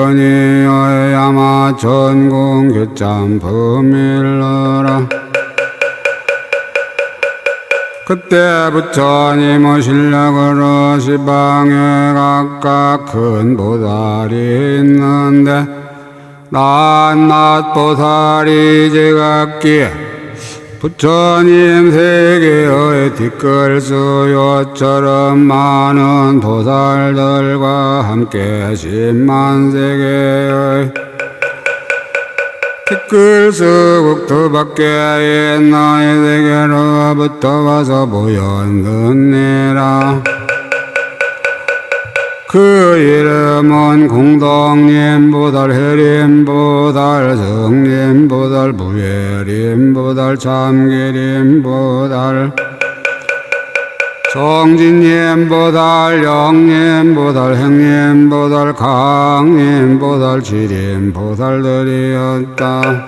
있거니와 야마 전공 교참 범일러라. 그때 부처님의 실력으로 시방에 각각 큰 보살이 있는데 낱낱 보살이 제각기에 부처님 세계의 뒷글수요처럼 많은 보살들과 함께 10만 세계의 뒷글수 국토밖에 나의 세계로부터 와서 보였느니라. 그 이름은 공덕님보살, 해림보살, 성림보살, 무예림보살, 참기림보살, 정진님보살, 영님보살, 행님보살, 강님보살, 지림보살들이었다.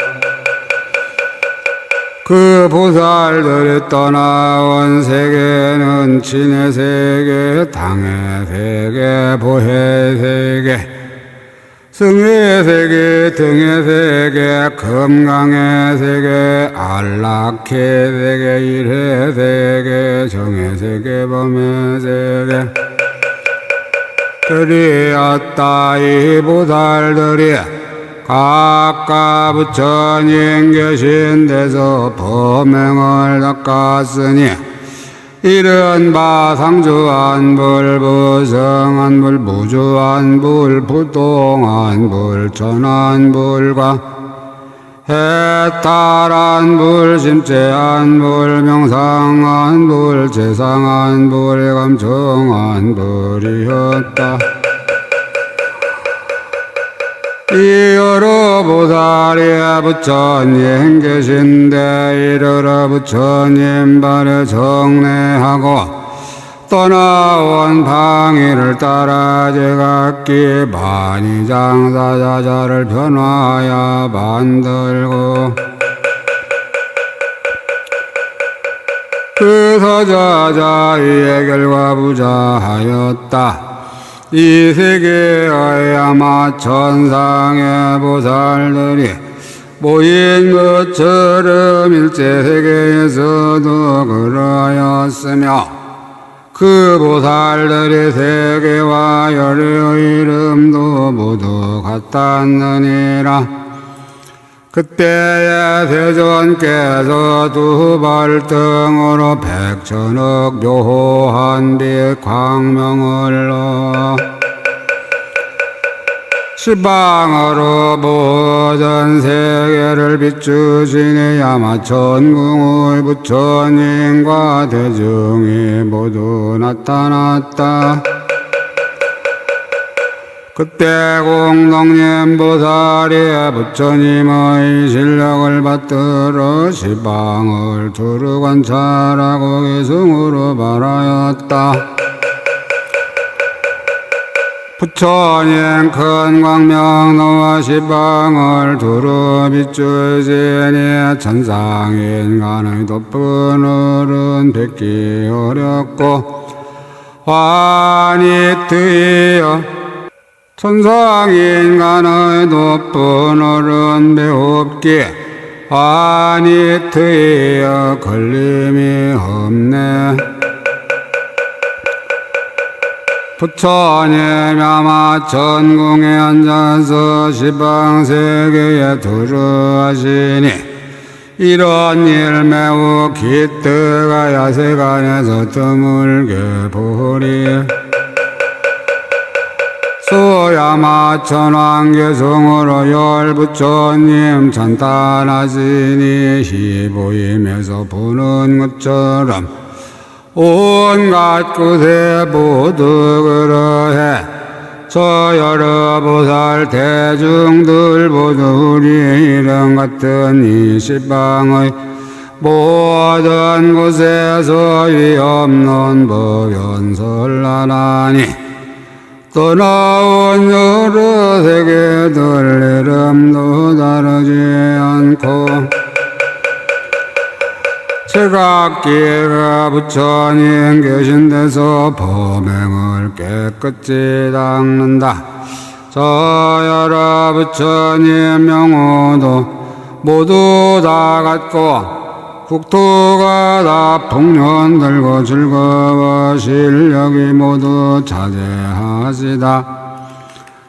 그 보살들이 떠나온 세계는 진의 세계, 당의 세계, 보혜 세계, 승의 세계, 등의 세계, 금강의 세계, 안락의 세계, 일의 세계, 정의 세계, 범의 세계 들이었다. 이 보살들이 각각 부처님 계신 데서 범행을 닦았으니 이른 바 상주한불, 부성한불, 무주한불, 부동한불, 전한불과 해탈한불, 심체한불, 명상한불, 재상한불, 감정한불이었다. 이 여러 보살이 부처님 계신데 이르러 부처님 발에 정례하고 떠나온 방위를 따라 제각기 반의장사자자를 변화하여 만들고 그 서자자의 결과 부자하였다. 이 세계의 아마 천상의 보살들이 모인 것처럼 일체세계에서도 그러하였으며 그 보살들의 세계와 열의 이름도 모두 같았느니라. 그때에 세존께서 두 발등으로 백천억 묘한 빛 광명을 넣어 시방으로 모든 세계를 비추시니 야마천궁의 부처님과 대중이 모두 나타났다. 그때 공덕님 보살이 부처님의 실력을 받들어 시방을 두루 관찰하고 기승으로 말하였다. 부처님 큰 광명 너와 시방을 두루 비추시니 천상인간의 높은 어른 뵙기 어렵고 환히 트이어 천상인간의 높은 어른 배웁기에 환히 트이어 걸림이 없네. 부처님 아마 천궁에 앉아서 시방세계에 두루하시니 이런 일 매우 기특하여 세간에서 드물게 보리. 소야마 천왕계성으로 열부처님 찬탄하시니 희보임에서 보는 것처럼 온갖 곳에 모두 그러해 저 여러 보살 대중들 모두 우리 이름 같은 이 시방의 모든 곳에서 위없는 법연설하나니 떠나온 여러 세계들 이름도 다르지 않고 제각기가 부처님 계신 데서 범행을 깨끗이 닦는다. 저 여러 부처님 명호도 모두 다 같고 국토가 다 풍년 들고 즐거워 실력이 모두 자제하시다.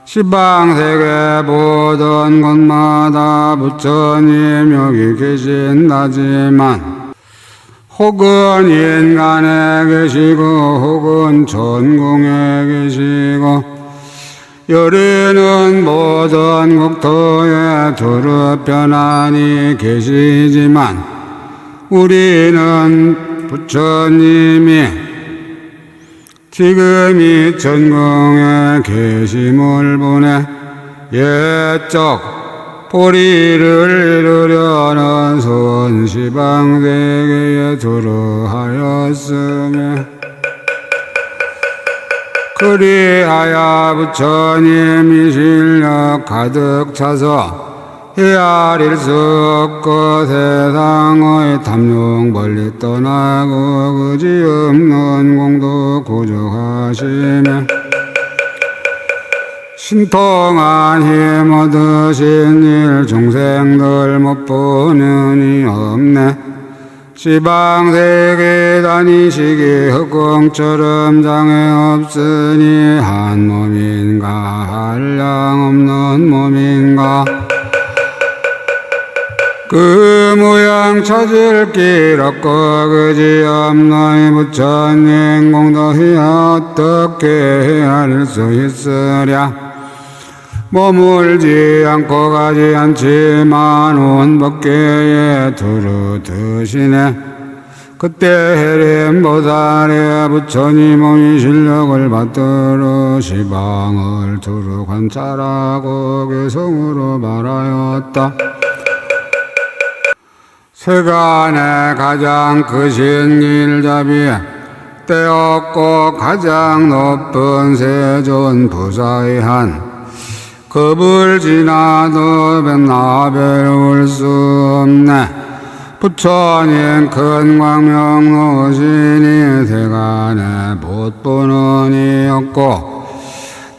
시방세계 모든 곳마다 부처님 여기 계신다지만 혹은 인간에 계시고 혹은 전공에 계시고 여리는 모든 국토에 두루 편안히 계시지만 우리는 부처님이 지금 이 전공에 계심을 보내 옛적 보리를 이루려는 손시방세계에 두루하였으며 그리하여 부처님이 실력 가득 차서 헤아릴 수 없고 세상의 탐욕 멀리 떠나고 그지없는 공도 구족하시며 신통한 힘 얻으신 일 중생들 못 보는 이 없네. 시방세계 다니시기 흑공처럼 장애 없으니 한 몸인가 한량 없는 몸인가 그 모양 찾을 길 없고 그지없는 부처님 공덕이 어떻게 헤아릴 수 있으랴. 머물지 않고 가지 않지만 온 법계에 두루 드시네. 그때 해림보살의 부처님의 실력을 받들어 시방을 두루 관찰하고 개성으로 말하였다. 세간에 가장 크신 길잡이에 때없고 가장 높은 세존 부사의 한 급을 지나도 맨나 배울 수 없네. 부처님 큰 광명 노신이 세간에 못 보는 이 없고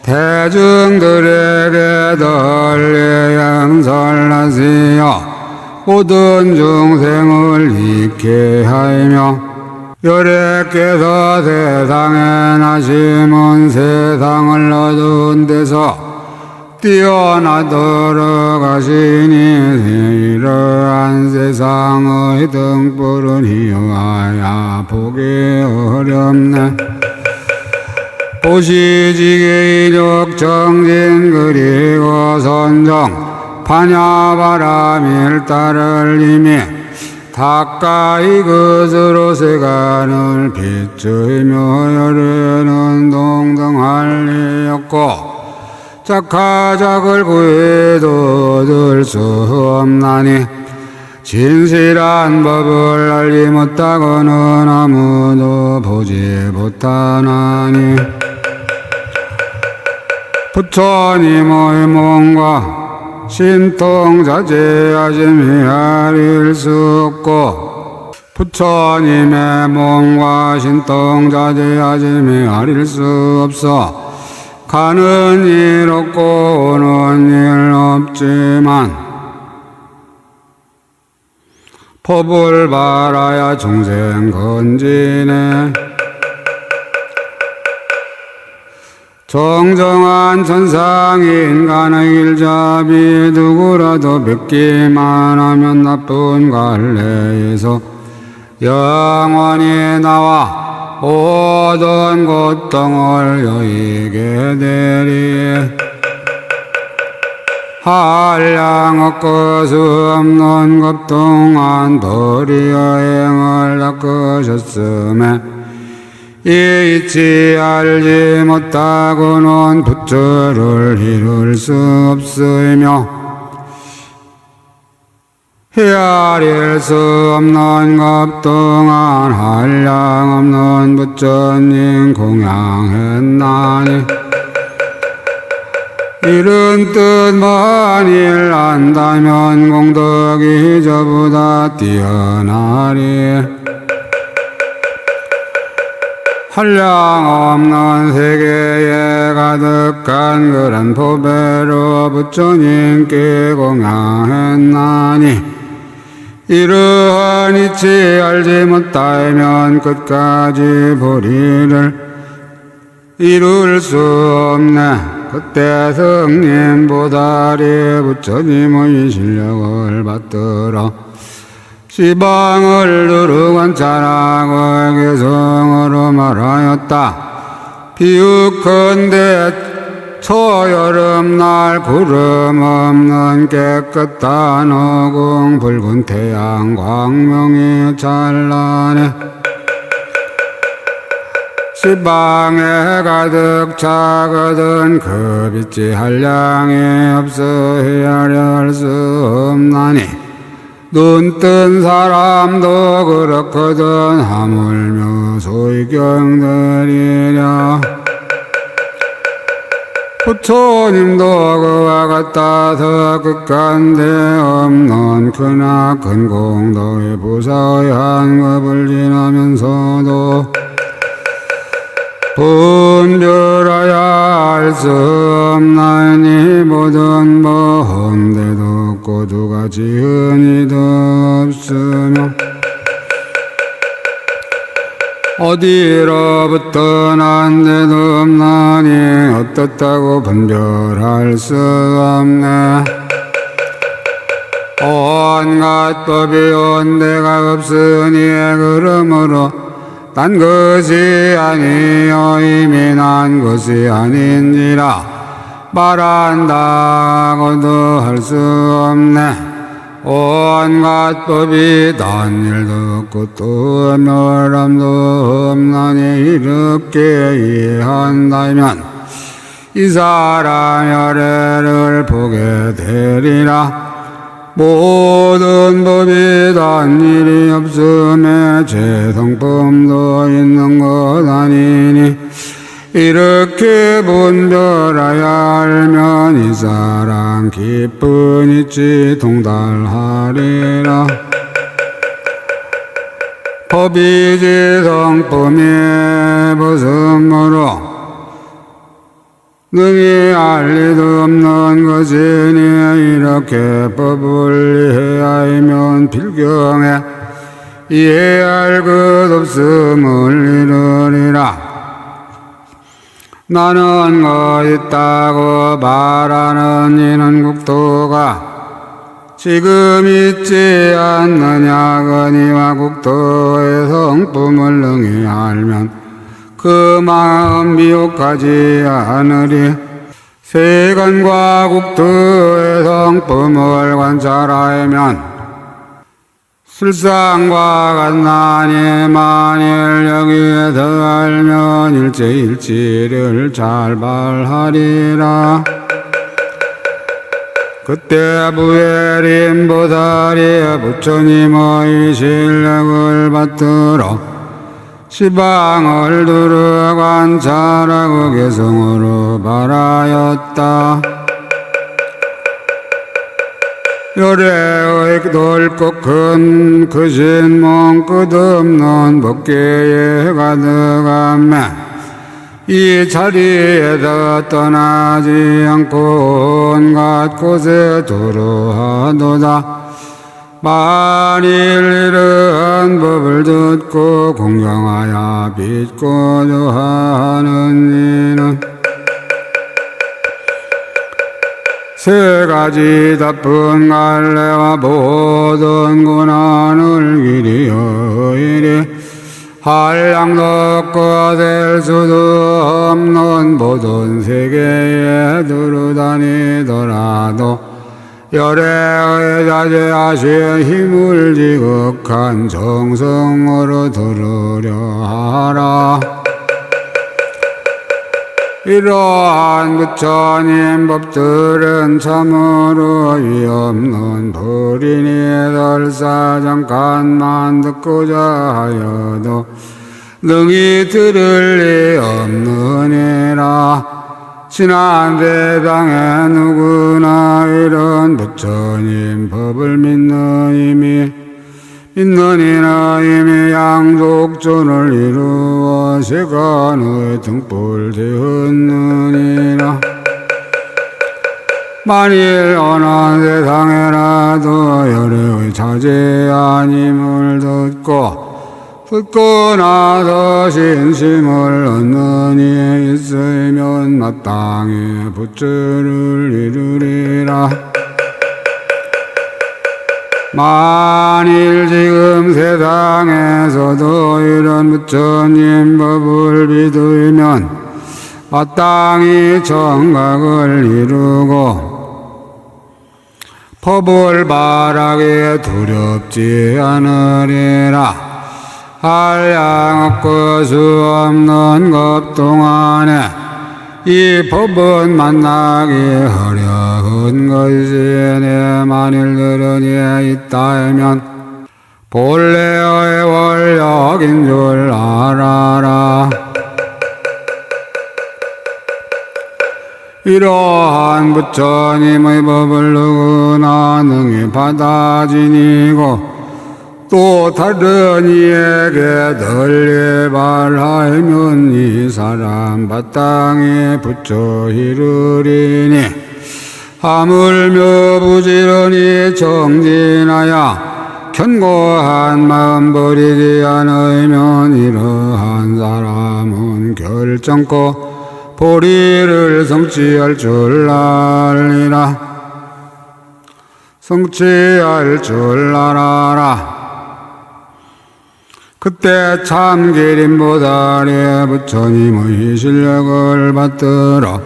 대중들에게 널리 양설하시어 모든 중생을 잊게 하며 여래께서 세상에 나심은 세상을 얻은 데서 뛰어나도록 하시니 이러한 세상의 등불은 희어야 보기 어렵네. 보시지기 이력 정진 그리고 선정 파냐바람 일달을 이미 가까이 그스로 세간을 비추이며 여르는 동등할 리 없고 착하작을 구해도 얻을 수 없나니 진실한 법을 알지 못하고는 아무도 보지 못하나니 부처님의 몸과 신통자제하지 헤아릴 수 없고 부처님의 몸과 신통자제하지 헤아릴 수 없어 가는 일 없고 오는 일 없지만 법을 바라야 중생 건지네. 정정한 천상 인간의 길잡이 누구라도 뵙기만 하면 나쁜 갈래에서 영원히 나와 모든 고통을 여의게 되리. 한량 없고 수 없는 것 동안 도리 여행을 닦으셨음에 잊지 알지 못하고는 부처를 이룰 수 없으며 헤아릴 수 없는 것 동안 한량 없는 부처님 공양했나니 이런 뜻 만일 안다면 공덕이 저보다 뛰어나리. 한량 없는 세계에 가득한 그런 보배로 부처님께 공양했나니 이러한 이치 알지 못하면 끝까지 보리를 이룰 수 없네. 그때 성님 보살이 부처님의 실력을 받들어 시방을 두루 관찰하고 개성으로 말하였다. 비유컨대 초여름날 구름 없는 깨끗한 어궁 붉은 태양 광명이 찬란해 시방에 가득 차거든 그 빛이 한량이 없어 헤아릴 수 없나니 눈 뜬 사람도 그렇거든 하물며 소위경들이랴. 부처님도 그와 같아서 극간데 없는 크나큰 공덕의 부사의 한급을 지나면서도 분별하야 할 수 없나니 모든 모험대도 없고 두가 지은 이도 없으며 어디로부터 난데도 없나니 어떻다고 분별할 수 없네. 온갖 법이 온데가 없으니 그러므로 난 것이 아니요 이미 난 것이 아닌지라 말한다고도 할 수 없네. 온갖 법이 단 일도 없고 또 멸함도 없나니 이렇게 이해한다면 이 사람 열애를 보게 되리라. 모든 법이 단 일이 없음에 재성품도 있는 것 아니니 이렇게 분별하야 알면 이 사람 기쁜 이치 동달하리라. 법이지 성품이 무슨으로 능히 알 리도 없는 것이니 이렇게 법을 이해하면 필경에 이해할 것 없음을 이루리라. 나는 것 있다고 말하는 이는 국토가 지금 있지 않느냐거니와 국토의 성품을 능히 알면 그 마음 미혹하지 않으리. 세간과 국토의 성품을 관찰하면 술상과 같나니 만일 여기에서 알면 일체일치를 잘 발하리라. 그때 부엘인 보살이 부처님의 실력을 받들어 시방을 두루 관찰하고 개성으로 말하였다. 열애의 넓고 큰 크신 몸 끝없는 법계에 가득하매 이 자리에서 떠나지 않고 온갖 곳에 두루 하도다. 만일 이러한 법을 듣고 공경하여 믿고자 하는 이는 세 가지 답은 갈래와 모든 고난을 길이여이리. 한량도 없고 될 수도 없는 모든 세계에 두루 다니더라도 열애의 자제하신 힘을 지극한 정성으로 들으려 하라. 이러한 부처님 법들은 참으로 위없는 불이니 설사 잠깐만 듣고자 하여도 능히 들을 리 없느니라. 지난 대당에 누구나 이런 부처님 법을 믿는 이는 이미 양족존을 이루어 세간의 등불 되었느니라. 만일 어느 세상에라도 열애의 자제 아님을 듣고 나서 신심을 얻는 이 있으면 마땅히 부처를 이루리라. 만일 지금 세상에서도 이런 부처님 법을 믿으면 마땅히 정각을 이루고 법을 말하기에 두렵지 않으리라. 한량 없고 수 없는 것 동안에 이 법은 만나기 어려운 것이 내 만일 들으니 있다면 본래의 원력인 줄 알아라. 이러한 부처님의 법을 누구나 능히 받아 지니고 또 다른 이에게 널리 말하면 이 사람 마땅히 부처 이르리니 하물며 부지런히 정진하여 견고한 마음 버리지 않으면 이러한 사람은 결정코 보리를 성취할 줄 알리라. 성취할 줄 알아라. 그때 참 기림보살의 부처님의 실력을 받들어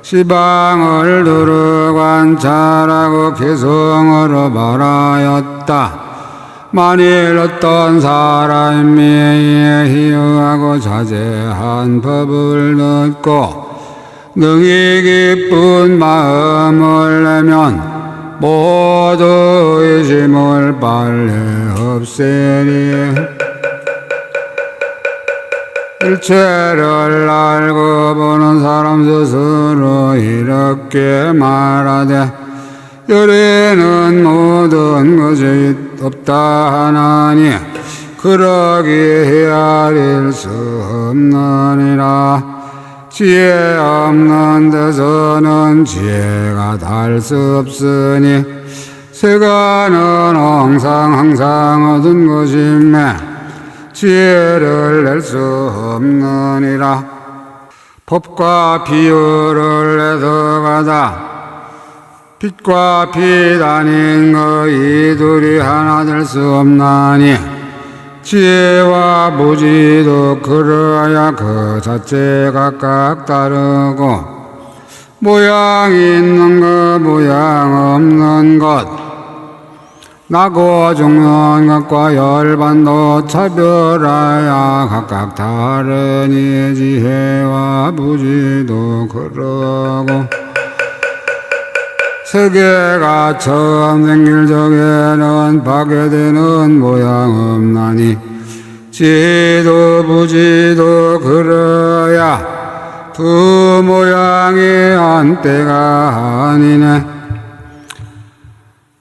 시방을 두루 관찰하고 개성으로 말하였다. 만일 어떤 사람이 희유하고 자제한 법을 듣고 능히 기쁜 마음을 내면 모두 의심을 빨리 없애리. 일체를 알고 보는 사람 스스로 이렇게 말하되 열애는 모든 것이 없다 하나니 그러기에 헤아릴 수 없느니라. 지혜 없는 데서는 지혜가 달 수 없으니 세간은 항상 얻은 것이며 지혜를 낼 수 없느니라. 법과 비유를 내서 가다 빛과 빛 아닌 이 둘이 하나 될 수 없나니 지혜와 무지도 그러야 그 자체 각각 다르고 모양 있는 것 모양 없는 것 나고 죽는 것과 열반도 차별하여 각각 다르니 지혜와 무지도 그러고 세계가 처음 생길 적에는 파괴되는 모양 없나니 지도 부지도 그러야 두 모양이 한때가 아니네.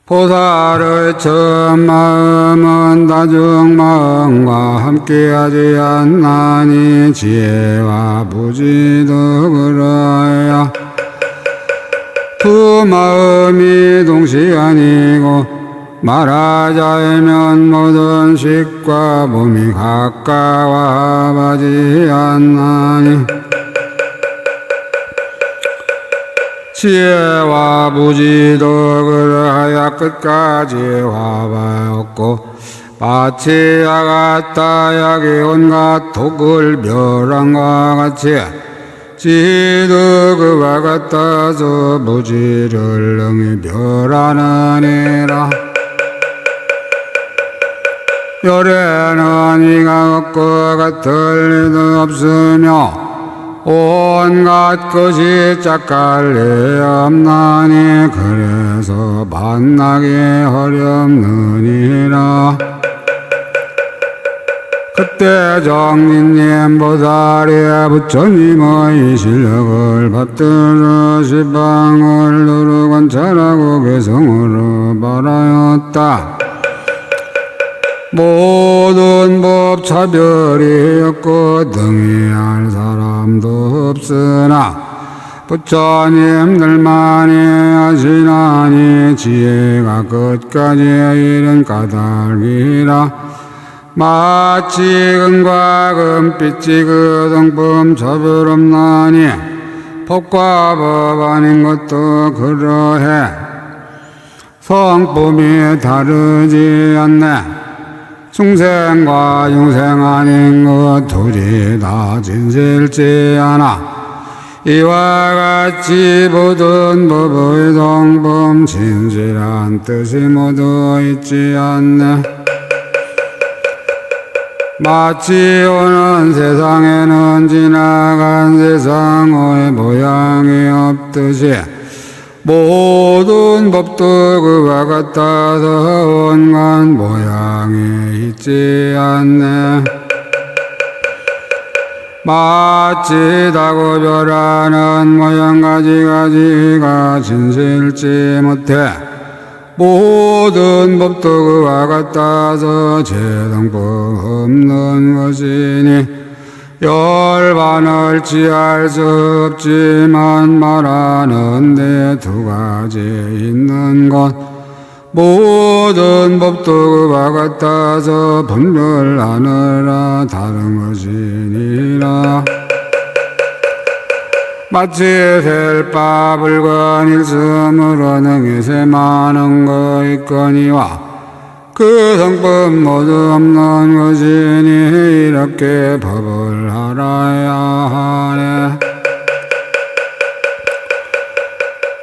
보살의 첫 마음은 다중 마음과 함께하지 않나니 지혜와 부지도 그러야 두 마음이 동시 아니고 말하자면 모든 식과 몸이 가까워하지 않나니 지혜와 부지도 그러하여 끝까지 화바였고 마치 아가타 약이 온갖 독을 멸한과 같이 지혜도 그와 같아서 부지를 능히 멸하느니라. 열애는 이가 없고 같을 리도 없으며 온갖 것이 짝갈리 없나니 그래서 만나기 어렵느니라. 그때 정진님 보살이 부처님의 실력을 받들어 시방을 두루 관찰하고 개성으로 말하였다. 모든 법 차별이 없고 등의할 사람도 없으나 부처님들만이 하시나니 지혜가 끝까지 이른 까닭이라. 마치 금과 금빛이 그 성품 차별 없나니 법과 법 아닌 것도 그러해 성품이 다르지 않네. 중생과 중생 아닌 것 둘이 다 진실지 않아. 이와 같이 모든 법의 성품 진실한 뜻이 모두 있지 않네. 마치 오는 세상에는 지나간 세상의 모양이 없듯이 모든 법도 그와 같아서 온갖 모양이 있지 않네. 마치 다구별하는 모양 가지가지가 진실지 못해 모든 법도 그와 같아서 제등법 없는 것이니 열반을 지할 수 없지만 말하는데 두 가지 있는 것 모든 법도 그와 같아서 분별하느라 다른 것이니라. 마치 셀바 붉은 일심으로 능이새 많은 거 있거니와 그 성법 모두 없는 것이니 이렇게 법을 알아야 하네.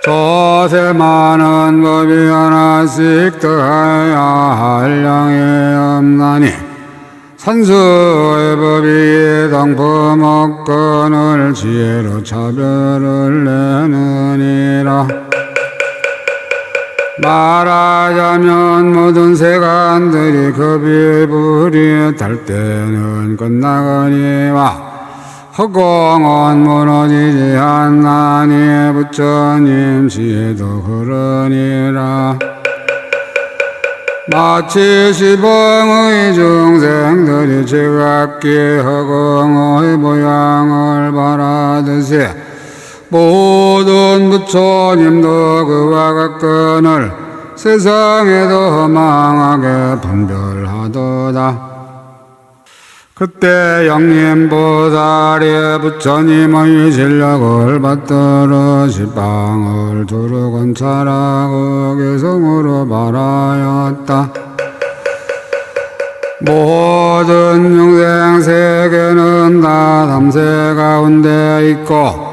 조세 많은 법이 하나씩 더해야 할 양이 없나니 산수의 법이 성품 없건을 지혜로 차별을 내느니라. 말하자면 모든 세간들이 급이 불이 탈 때는 끝나거니와 허공은 무너지지 않나니 부처님 지혜도 그러니라. 마치 시범의 중생들이 제각기 허공의 모양을 바라듯이 모든 부처님도 그와 같건을 세상에도 망하게 분별하도다. 그때 영림보살이 부처님의 실력을 받들어 시방을 두루 관찰하고 개성으로 말하였다. 모든 중생 세계는 다 삼세 가운데 있고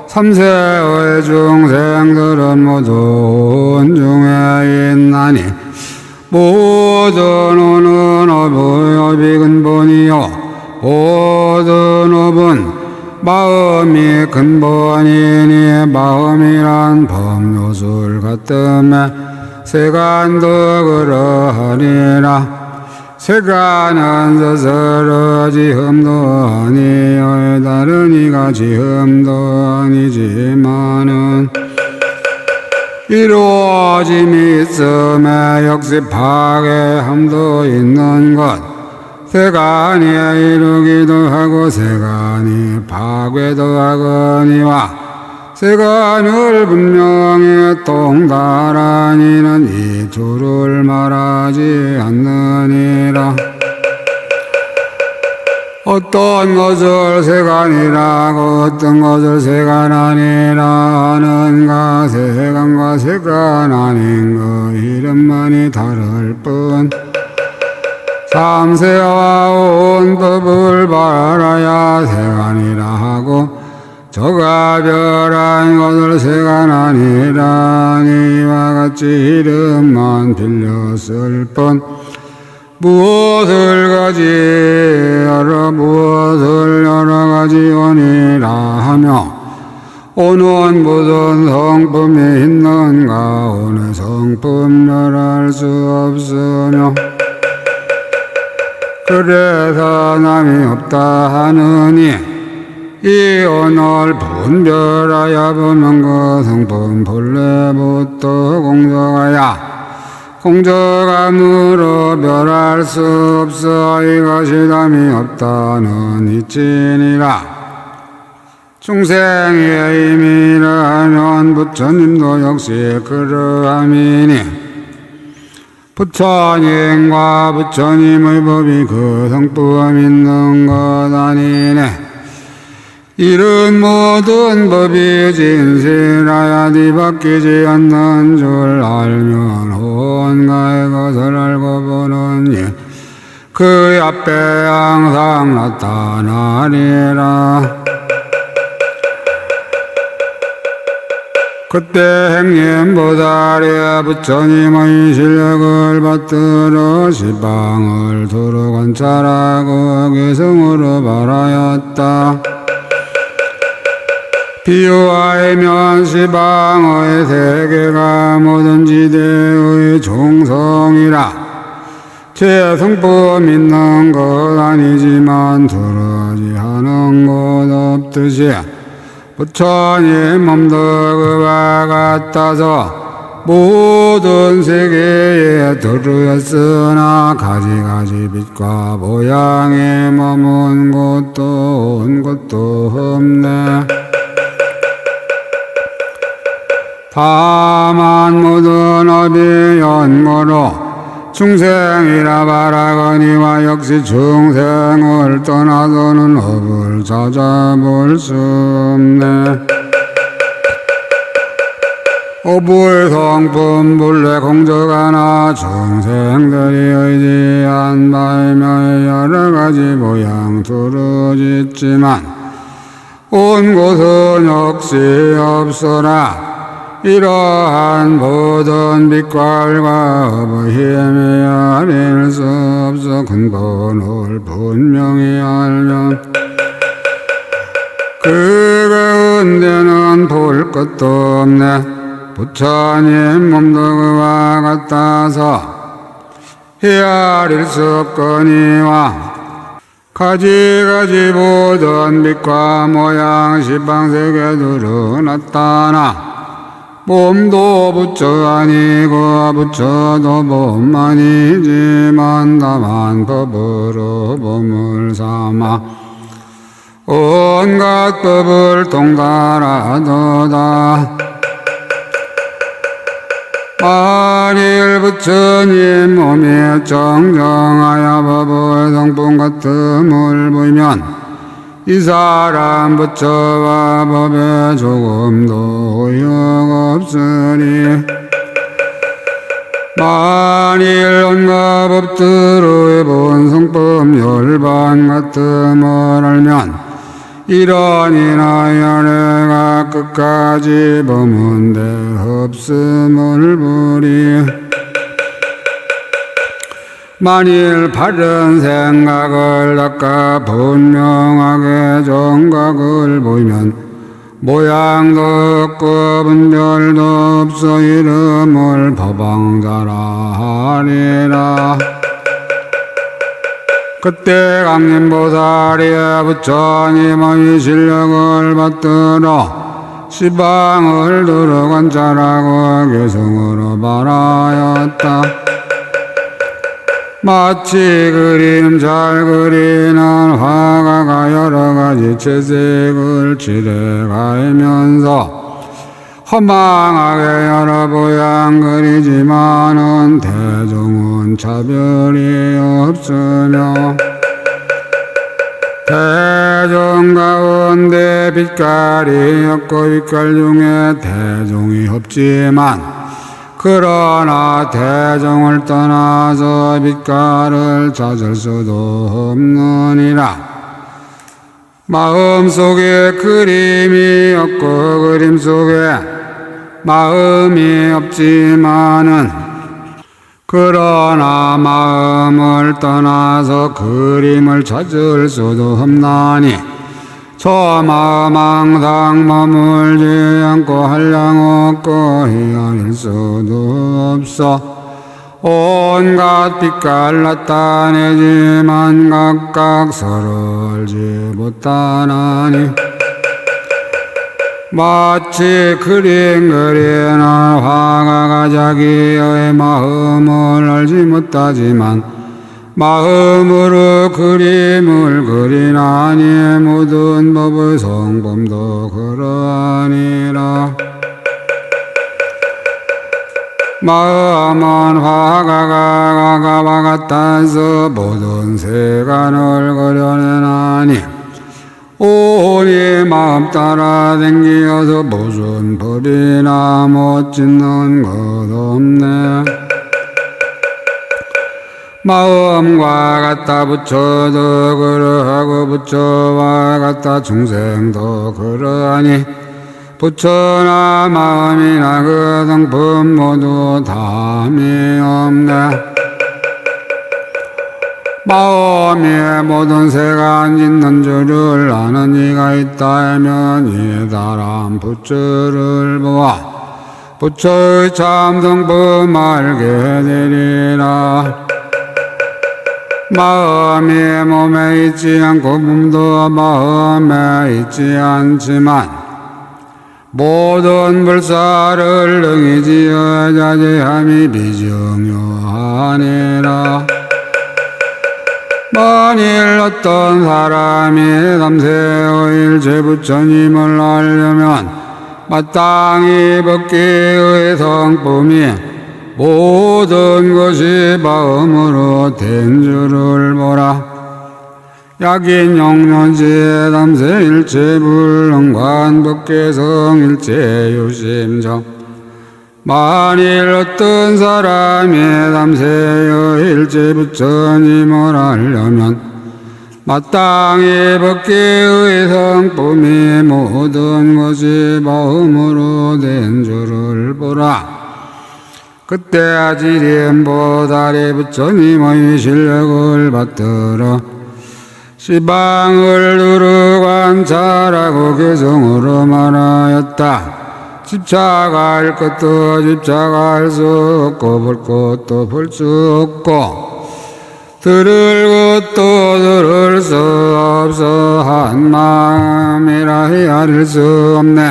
삼세의 중생들은 모두 온 중에 있나니 모든 오는 업의 근본이요 모든 업은 마음이 근본이니 마음이란 법요술 같음에 세간도 그러하니라. 세간은 스스로 지음도 아니요 다른 이가 지음도 아니지만은 이루어짐이 있음에 역시 파괴함도 있는 것. 세간이 이루기도 하고 세간이 파괴도 하거니와 세간을 분명히 통달하니는 이 둘을 말하지 않느니라. 어떤 것을 세간이라고 어떤 것을 세간 아니라 하는가. 세간과 세간 아닌 그 이름만이 다를 뿐 삼세와 온 법을 바라야 세간이라 하고 저가 별한 것을 세간 아니라 이와 같이 이름만 빌렸을 뿐 무엇을 여러 가지 오니라 하며 오는 무슨 성품이 있는가. 오는 성품 멸할 수 없으며 그래서 남이 없다 하느니 이 오늘 분별하여 보는 그 성품 본래부터 공정하야 공적암으로 멸할 수 없어 이것이 담이 없다는 이치니라. 중생의 의미를 하면 부처님도 역시 그러함이니 부처님과 부처님의 법이 그 성품 있는 것 아니네. 이른 모든 법이 진실하여 뒤바뀌지 않는 줄 알면 온갖 것을 알고 보느니 그 앞에 항상 나타나리라. 그때 행님보살이 부처님의 실력을 받들어 시방을 두루 관찰하고 개성으로 말하였다. 비유하면 시방의 세계가 모든 지대의 종성이라. 제 성품 있는 것 아니지만 두루지 하는 것 없듯이 부처님 몸도 그와 같아서 모든 세계에 두루였으나 가지가지 빛과 모양에 머문 곳도 온 곳도 없네. 다만 모든 업이 연고로 중생이라 말하거니와 역시 중생을 떠나서는 업을 찾아볼 수 없네. 업의 성품 본래 공적하나 중생들이 의지한 바이며 여러가지 모양 두루 짓지만 온 곳은 역시 없어라. 이러한 모든 빛깔과 업의 힘에 아릴 수 없어 근본을 분명히 알면 그 가운데는 볼 것도 없네. 부처님 몸도 그와 같아서 헤아릴 수 없거니와 가지가지 모든 빛과 모양 시방세계 두루 나타나 몸도 부처 아니고 부처도 몸 아니지만 다만 법으로 몸을 삼아 온갖 법을 통달하도다. 만일 부처님 몸이 정정하여 법의 성품 같음을 보이면 이 사람 부처와 법에 조금도 의욕 없으니 만일 온갖 법들의 본성법 열반 같음을 알면 이러니나 연애가 끝까지 머문 데 없음을 보리. 만일 바른 생각을 닦아 분명하게 정각을 보이면 모양도 없고 분별도 없어 이름을 법왕자라 하리라. 그때 강림보살이 부처님의 실력을 받들어 시방을 두루 관찰하고 개성으로 말하였다. 마치 그림 잘 그리는 화가가 여러가지 채색을 칠해가면서 허망하게 여러 모양 그리지만은 대종은 차별이 없으며 대종 가운데 빛깔이 없고 빛깔 중에 대종이 없지만 그러나 대종을 떠나서 빛깔을 찾을 수도 없느니라. 마음속에 그림이 없고 그림 속에 마음이 없지만은 그러나 마음을 떠나서 그림을 찾을 수도 없나니 저 마음 항상 머물지 않고 한량 없고 헤아릴 수도 없어 온갖 빛깔 나타내지만 각각 서로 알지 못하나니 마치 그림 그리는 화가가 자기의 마음을 알지 못하지만 마음으로 그림을 그리나니 모든 법의 성품도 그러하니라. 마음은 화가와 같아서 모든 세간을 그려내나니 온이 마음 따라 댕기어서 무슨 법이나 못 짓는 것 없네. 마음과 같다 부처도 그러하고 부처와 같다 중생도 그러하니 부처나 마음이나 그 성품 모두 담이 없네. 마음에 모든 세간 있는 줄을 아는 이가 있다면 이에 따른 부처를 보아 부처의 참 성품 알게 되리라. 마음이 몸에 있지 않고 몸도 마음에 있지 않지만 모든 불사를 능히 지어 자제함이 비정요하니라. 만일 어떤 사람이 삼세의 일체부처님을 알려면 마땅히 법계의 성품이 모든 것이 마음으로 된 줄을 보라. 약인 용년지에 삼세일체 불능관 법계성 일체 유심정. 만일 어떤 사람이 삼세의 일체 부처님을 알려면 마땅히 법계의 성품이 모든 것이 마음으로 된 줄을 보라. 그때 아지림보살이 부처님의 실력을 받들어 시방을 두루 관찰하고 개성으로 말하였다. 집착할 것도 집착할 수 없고 볼 것도 볼 수 없고 들을 것도 들을 수 없어 한 마음이라 헤아릴 수 없네.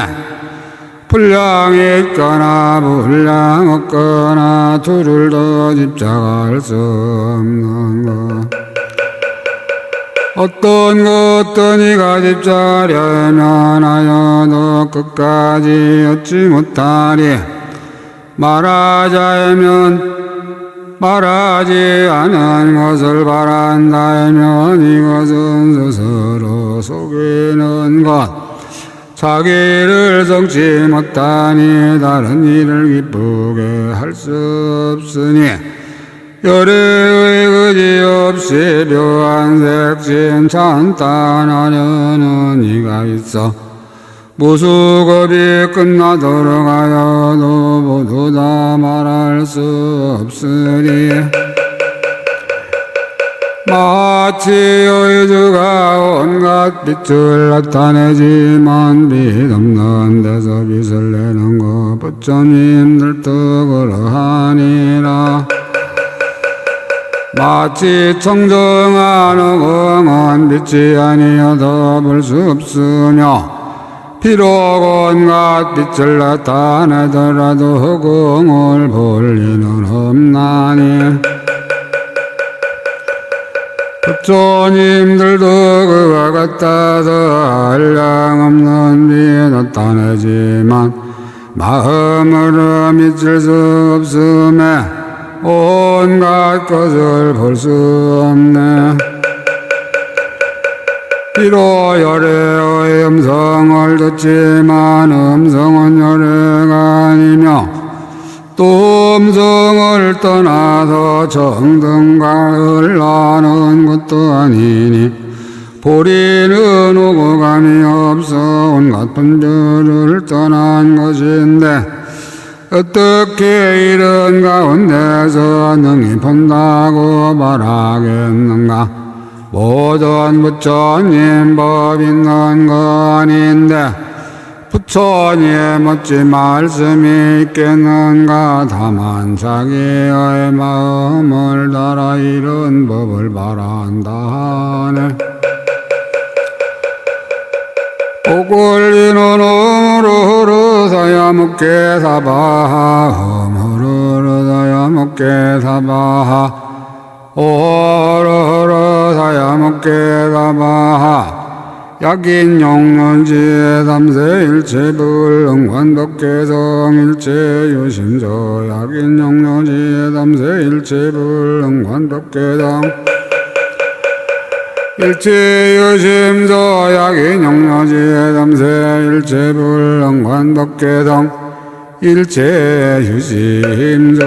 분량이 있거나 분량 없거나 둘을 더 집착할 수 없는 것. 어떤 것도 네가 집착하려면 하여도 끝까지 얻지 못하리. 말하자면 말하지 않은 것을 바란다면 이것은 스스로 속이는 것. 자기를 성치 못하니 다른 일을 기쁘게 할 수 없으니 열애의 그지 없이 묘한 색신 찬탄하려는 이가 있어 무수겁이 끝나도록 하여도 모두 다 말할 수 없으리. 마치 의주가 온갖 빛을 나타내지만 빛 없는 데서 빛을 내는 것 부처님들도 그러하니라. 마치 청정한 어공은 빛이 아니어도 볼 수 없으며 비록 온갖 빛을 나타내더라도 허공을 볼 리는 없나니 부처님들도 그와 같아서 한량없는 빛 나타내지만 마음으로 미칠 수 없음에 온갖 것을 볼 수 없네. 비록 열애의 음성을 듣지만 음성은 열애가 아니며 또 음성을 떠나서 정등광을 나는 것도 아니니 보리는 오고 감이 없어 온갖 분별을 떠난 것인데 어떻게 이런 가운데서 능히 본다고 말하겠는가. 모든 부처님 법 있는 거 아닌데 부처님 어찌 말씀이 있겠는가. 다만 자기의 마음을 따라 이런 법을 바란다 하네. 오꼴리는 오무르르사야 묵게사바하 오무르르사야 묵게사바하 오르르사야 묵게사바하 약인 용론지에 삼세일체불응관법계성 일체유심조 약인 용론지에 삼세일체불응관법계성 일체유심조 약인 용론지에 삼세일체불응관법계성 일체유심조